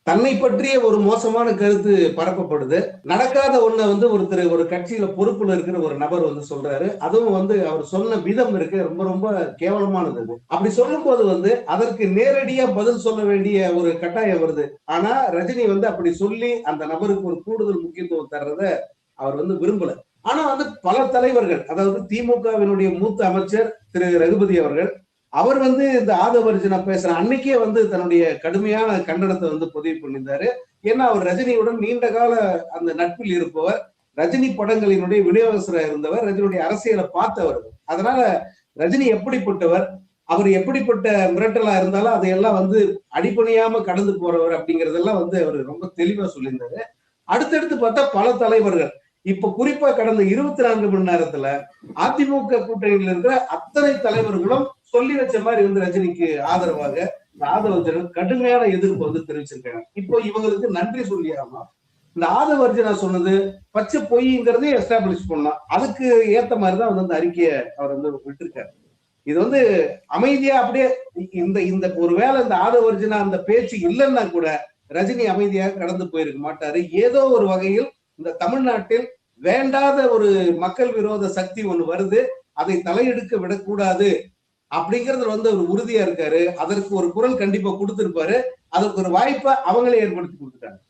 தன்னை பற்றிய ஒரு மோசமான கருத்து பரப்பப்படுது. நடக்காத ஒண்ண ஒருத்தர் ஒரு கட்சியில பொறுப்புல இருக்கிற ஒரு நபர் சொல்றாரு. அதுவும் அவர் சொன்ன விதம் இருக்கு ரொம்ப ரொம்ப கேவலமானது அது. அப்படி சொல்லும்போது அதற்கு நேரடியா பதில் சொல்ல வேண்டிய ஒரு கட்டாயம் வருது. ஆனா ரஜினி அப்படி சொல்லி அந்த நபருக்கு ஒரு கூடுதல் முக்கியத்துவம் தர்றத அவர் விரும்பல. ஆனா பல தலைவர்கள், அதாவது திமுகவினுடைய மூத்த அமைச்சர் திரு ரகுபதி அவர்கள், அவர் இந்த ஆதவர்ஜுனா பேசுற அன்னைக்கே தன்னுடைய கடுமையான கண்டனத்தை பதிவு பண்ணியிருந்தாரு. ஏன்னா அவர் ரஜினியுடன் நீண்ட கால அந்த நட்பில் இருப்பவர், ரஜினி படங்களினுடைய விநியோகஸ்தராக இருந்தவர், ரஜினியுடைய அரசியலை பார்த்தவர். அதனால ரஜினி எப்படிப்பட்டவர், அவர் எப்படிப்பட்ட மிரட்டலா இருந்தாலும் அதையெல்லாம் அடிபணியாம கடந்து போறவர் அப்படிங்கறதெல்லாம் அவர் ரொம்ப தெளிவா சொல்லியிருந்தாரு. அடுத்தடுத்து பார்த்தா பல தலைவர்கள், இப்ப குறிப்பா கடந்த 24 மணி நேரத்துல அதிமுக கூட்டணியில் இருக்கிற அத்தனை தலைவர்களும் சொல்லி வச்ச மாதிரி ரஜினிக்கு ஆதரவாக ஆதவர்ஜுனா கடுமையான எதிர்ப்பு தெரிவிச்சிருக்காங்க. இப்போ இவங்களுக்கு நன்றி சொல்லியாமா இந்த ஆதவர்ஜுனா சொன்னது பச்சை பொய்ங்கிறதே எஸ்டாப்ளிஷ் பண்ணலாம். அதுக்கு ஏத்த மாதிரிதான் அந்த அறிக்கையை அவர் விட்டுருக்காரு. இது அமைதியா அப்படியே இந்த இந்த ஒருவேளை இந்த ஆதவர்ஜுனா அந்த பேச்சு இல்லைன்னா கூட ரஜினி அமைதியாக கடந்து போயிருக்க மாட்டாரு. ஏதோ ஒரு வகையில் இந்த தமிழ்நாட்டில் வேண்டாத ஒரு மக்கள் விரோத சக்தி ஒண்ணு வருது, அதை தலையெடுக்க விடக்கூடாது அப்படிங்கறதுல ஒரு உறுதியா இருக்காரு. அதற்கு ஒரு குரல் கண்டிப்பா கொடுத்திருப்பாரு. அதற்கு ஒரு வாய்ப்பை அவங்களே ஏற்படுத்தி கொடுத்துட்டாங்க.